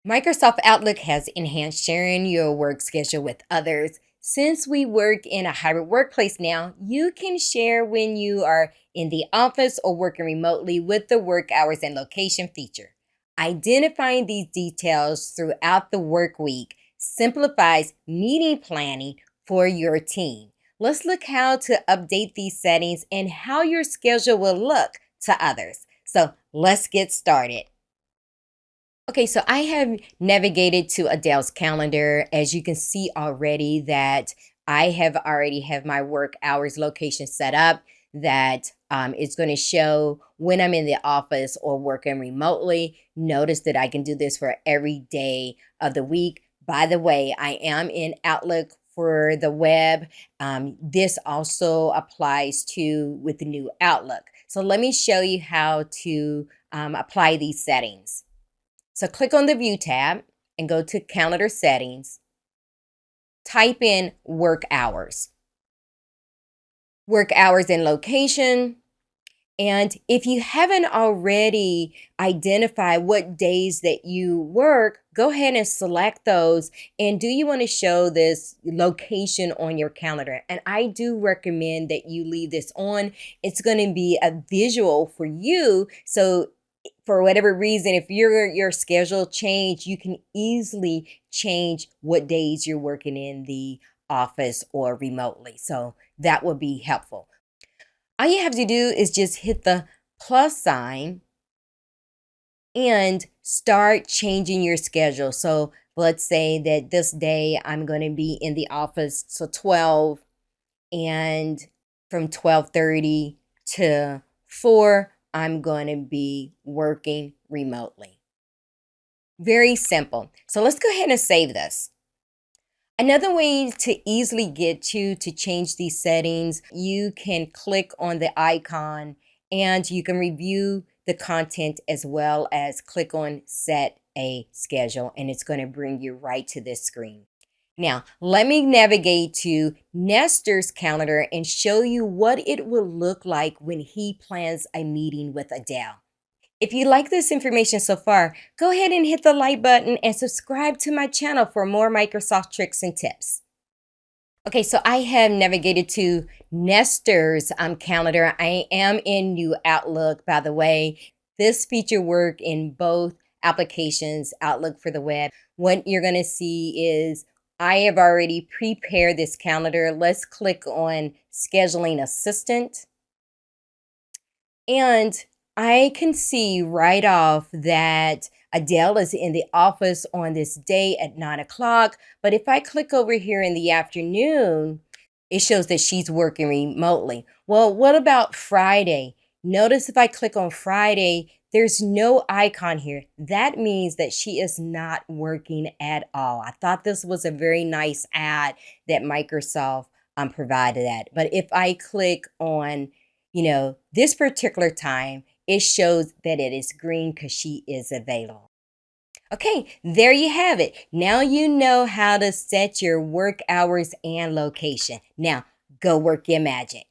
Microsoft Outlook has enhanced sharing your work schedule with others. Since we work in a hybrid workplace now, you can share when you are in the office or working remotely with the work hours and location feature. Identifying these details throughout the work week simplifies meeting planning for your team. Let's look how to update these settings and how your schedule will look to others. So let's get started. Okay, so I have navigated to Adele's calendar. As you can see already that I have already have my work hours location set up that it's going to show when I'm in the office or working remotely. Notice that I can do this for every day of the week. By the way, I am in Outlook for the web. This also applies to with the new Outlook. So let me show you how to apply these settings. So click on the View tab and go to Calendar Settings. Type in work hours and location. And if you haven't already identified what days that you work, go ahead and select those. And do you want to show this location on your calendar? And I do recommend that you leave this on. It's going to be a visual for you. So for whatever reason, if your schedule change, you can easily change what days you're working in the office or remotely. So that would be helpful. All you have to do is just hit the plus sign and start changing your schedule. So let's say that this day I'm going to be in the office till 12, and from 12:30 to 4 I'm going to be working remotely. Very simple. So let's go ahead and save this. Another way to easily get to change these settings, you can click on the icon and you can review the content as well as click on set a schedule, and it's going to bring you right to this screen. Now, let me navigate to Nestor's calendar and show you what it will look like when he plans a meeting with Adele. If you like this information so far, go ahead and hit the like button and subscribe to my channel for more Microsoft tricks and tips. Okay, so I have navigated to Nestor's calendar. I am in New Outlook, by the way. This feature work in both applications, Outlook for the web. What you're going to see is I have already prepared this calendar. Let's click on Scheduling Assistant. And I can see right off that Adele is in the office on this day at 9 o'clock. But if I click over here in the afternoon, it shows that she's working remotely. Well, what about Friday? Notice if I click on Friday, there's no icon here. That means that she is not working at all. I thought this was a very nice ad that Microsoft provided that. But if I click on, this particular time, it shows that it is green because she is available. Okay, there you have it. Now you know how to set your work hours and location. Now, go work your magic.